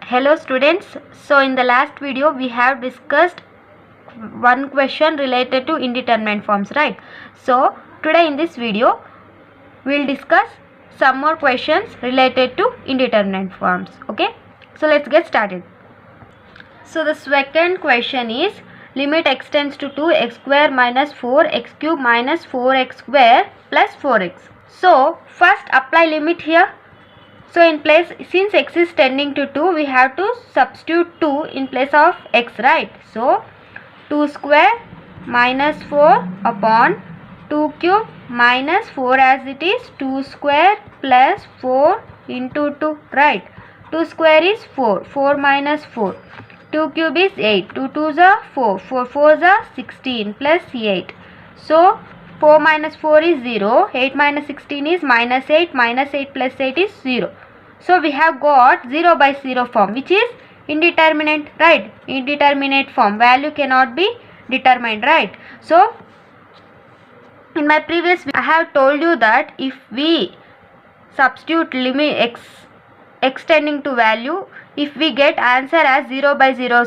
Hello students, so in the last video we have discussed one question related to indeterminate forms, right? So today in this video we will discuss some more questions related to indeterminate forms. Okay, so let's get started. So the second question is limit x tends to 2x square minus 4x cube minus 4x square plus 4x. So first apply limit here. So in place, since x is tending to 2, we have to substitute 2 in place of x, right? So 2 square minus 4 upon 2 cube minus 4 as it is 2 square plus 4 into 2, right? 2 square is 4, 4 minus 4. 2 cube is 8, 2 2s are 4, 4 4s are 16 plus 8. So 4 minus 4 is 0, 8 minus 16 is minus 8 plus 8 is 0. So we have got 0 by 0 form, which is indeterminate, right? Indeterminate form, value cannot be determined, right? So in my previous video, I have told you that if we substitute limit x tending to value, if we get answer as 0 by 0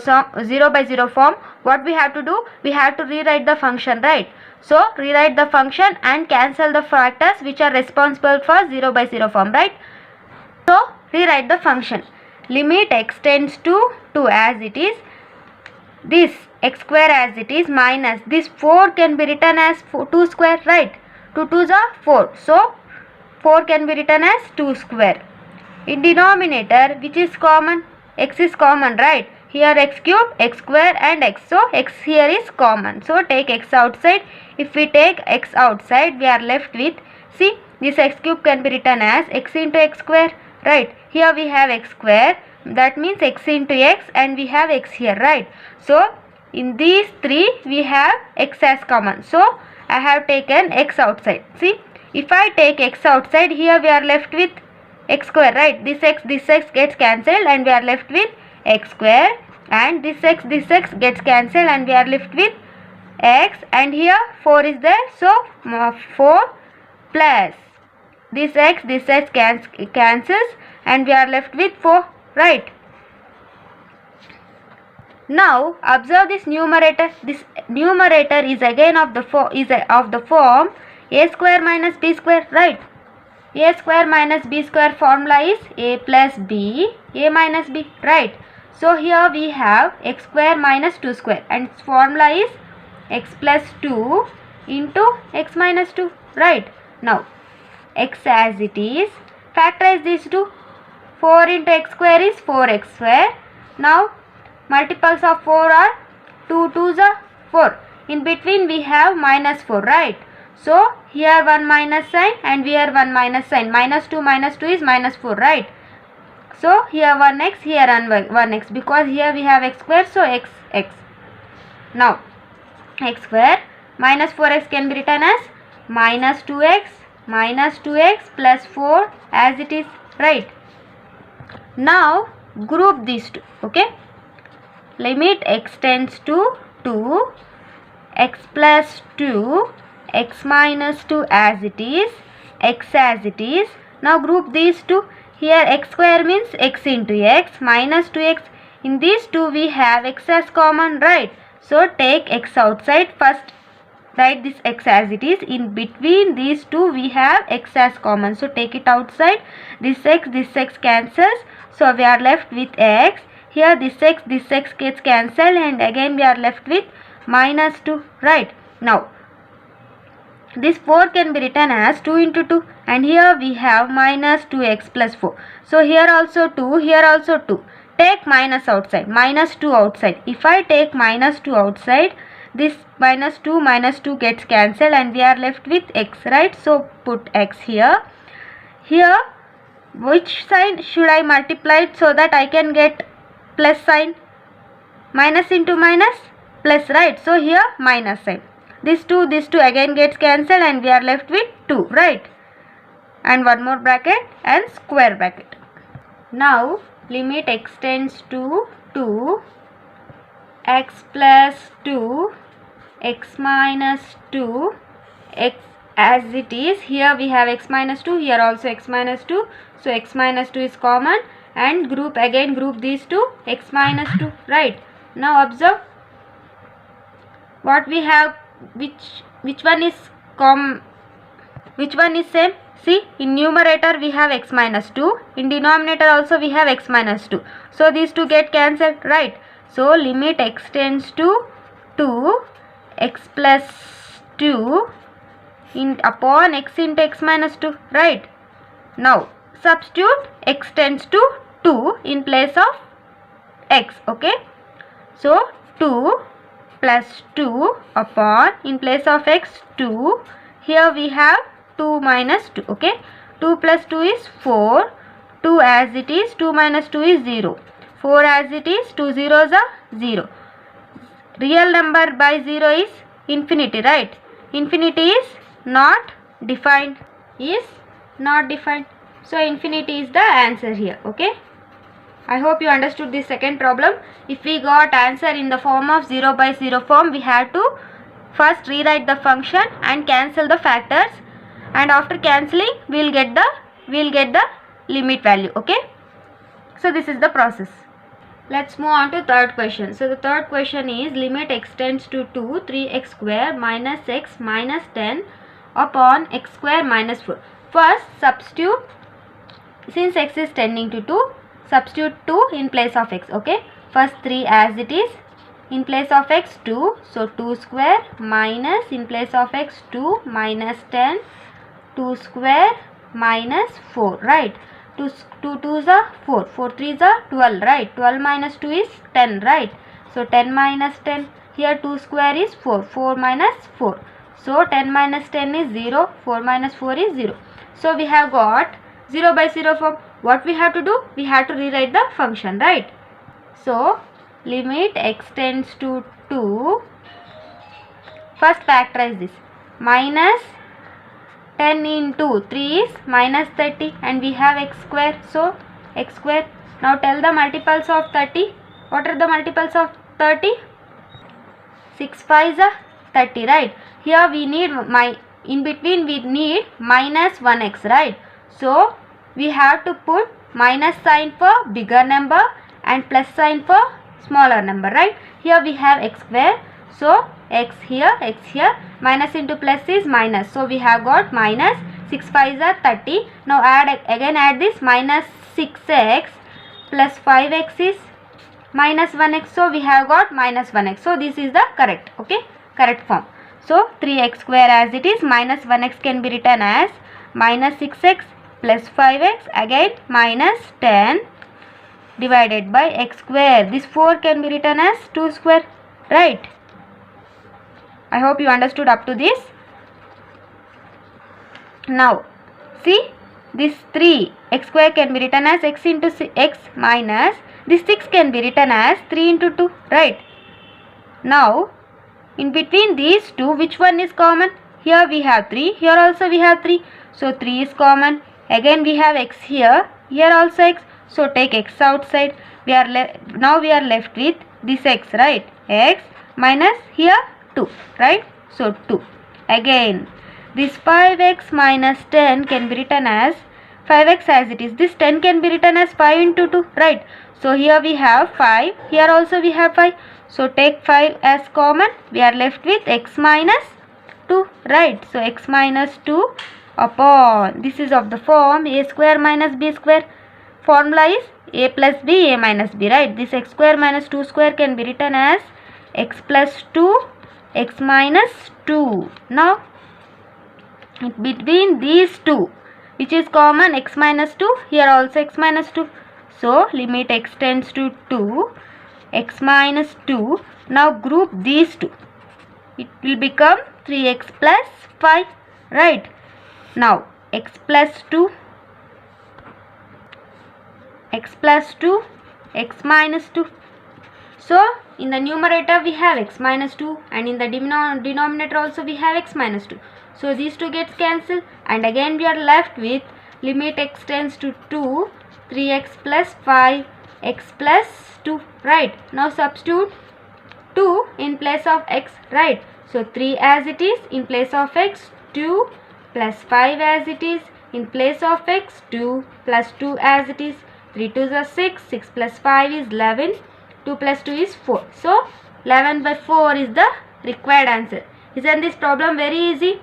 form, what we have to do? We have to rewrite the function, right? So rewrite the function and cancel the factors which are responsible for 0 by 0 form, right? So rewrite the function. Limit x tends to 2 as it is. This x square as it is minus this 4 can be written as 2 square, right? 2 2s are 4. So 4 can be written as 2 square. In denominator, which is common? X is common, right? Here x cube, x square and x. So x here is common. So take x outside. If we take x outside, we are left with, see, this x cube can be written as x into x square, right? Here we have x square, that means x into x, and we have x here, right? So in these three we have x as common. So I have taken x outside. See, if I take x outside, here we are left with x square, right? This x gets cancelled and we are left with x square, and this x gets cancelled and we are left with x, and here 4 is there, so 4 plus this x cancels and we are left with 4, right? Now observe this numerator. This numerator is again of the form a square minus b square, right? A square minus b square formula is a plus b, a minus b, right? So here we have x square minus 2 square and its formula is x plus 2 into x minus 2, right? Now x as it is, factorize these two. 4 into x square is 4x square. Now multiples of 4 are 2 2s are 4. In between we have minus 4, right? So here 1 minus sign and here 1 minus sign. Minus 2 is minus 4, right? So here 1x, here 1x, because here we have x square, so x. Now x square minus 4x can be written as minus 2x plus 4 as it is, right? Now group these two, okay? Limit x tends to 2, x plus 2, x minus 2 as it is, x as it is. Now group these two. Here x square means x into x minus 2x. In these two we have x as common, right? So take x outside. First write this x as it is. In between these two we have x as common. So take it outside. This x cancels. So we are left with x. Here this x gets cancelled and again we are left with minus 2, right? Now this 4 can be written as 2 into 2 and here we have minus 2x plus 4. So here also 2, here also 2. Take minus outside, minus 2 outside. If I take minus 2 outside, this minus 2 gets cancelled and we are left with x, right? So put x here. Here which sign should I multiply so that I can get plus sign? Minus into minus plus, right? So here minus sign. This 2 again gets cancelled and we are left with 2, right? And one more bracket and square bracket. Now limit x tends to 2, x plus 2, x minus 2, x as it is. Here we have x minus 2, here also x minus 2. So x minus 2 is common and group these two, x minus 2, right? Now observe what we have, which one is same. See, in numerator we have x minus 2, in denominator also we have x minus 2, so these two get cancelled, right? So limit x tends to 2, x plus 2 upon x into x minus 2, right? Now substitute x tends to 2 in place of x, okay? So 2 plus 2 upon, in place of x, 2. Here we have 2 minus 2, okay? 2 plus 2 is 4. 2 as it is, 2 minus 2 is 0. 4 as it is, 2 zeros are 0. Real number by 0 is infinity, right? Infinity is not defined. So infinity is the answer here, okay? I hope you understood this second problem. If we got answer in the form of 0 by 0 form, we have to first rewrite the function and cancel the factors, and after cancelling we'll get the limit value, okay? So this is the process. Let's move on to third question. So the third question is limit x tends to 2, 3x square minus x minus 10 upon x square minus 4. First substitute, since x is tending to 2, substitute 2 in place of x, okay? First 3 as it is, in place of x 2, so 2 square minus, in place of x 2 minus 10, 2 square minus 4, right? 2 2s are 4, 4 3s are 12, right? 12 minus 2 is 10, right? So 10 minus 10, here 2 square is 4, 4 minus 4. So 10 minus 10 is 0, 4 minus 4 is 0. So we have got 0 by 0 form. What we have to do? We have to rewrite the function, right? So limit x tends to 2. First factorize this. Minus 10 into 3 is minus 30, and we have x square, so x square. Now tell the multiples of 30. What are the multiples of 30? 6 5s are 30, right? Here we need in between we need minus 1x, right? So we have to put minus sign for bigger number and plus sign for smaller number, right? Here we have x square, so x here, minus into plus is minus, so we have got minus 6 5s are 30. Now add this minus 6x plus 5x is minus 1x, so we have got minus 1x. So this is the correct, okay, correct form. So 3x square as it is, minus 1x can be written as minus 6x plus 5x, again minus 10 divided by x square. This 4 can be written as 2 square, right? I hope you understood up to this. Now see, this 3 x square can be written as x into x minus this 6 can be written as 3 into 2, right? Now in between these two, which one is common? Here we have 3, here also we have 3, so 3 is common. Again we have x here, here also x, so take x outside. Now we are left with this x, right? X minus here 2, right? So 2. Again this 5x minus 10 can be written as 5x as it is. This 10 can be written as 5 into 2, right? So here we have 5, here also we have 5. So take 5 as common, we are left with x minus 2, right? So x minus 2 upon, this is of the form a square minus b square. Formula is a plus b, a minus b, right? This x square minus 2 square can be written as x plus 2, x minus 2. Now between these two, which is common, x minus 2, here also x minus 2. So limit x tends to 2, x minus 2. Now group these two, it will become 3x plus 5, right? Now x plus 2, x plus 2, x minus 2. So in the numerator we have x minus 2 and in the denominator also we have x minus 2. So these two gets cancelled, and again we are left with limit x tends to 2, 3x plus 5, x plus 2, right? Now substitute 2 in place of x, right? So 3 as it is, in place of x 2 plus 5 as it is, in place of x 2 plus 2 as it is, 3 2s are 6, 6 plus 5 is 11, 2 plus 2 is 4. So 11 by 4 is the required answer. Isn't this problem very easy?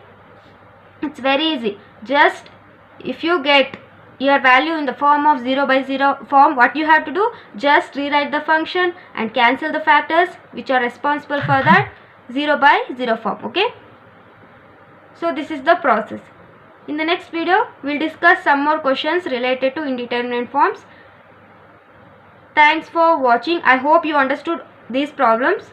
It's very easy. Just if you get your value in the form of 0 by 0 form, what you have to do, just rewrite the function and cancel the factors which are responsible for that 0 by 0 form. Okay, so this is the process. In the next video we'll discuss some more questions related to indeterminate forms. Thanks for watching. I hope you understood these problems.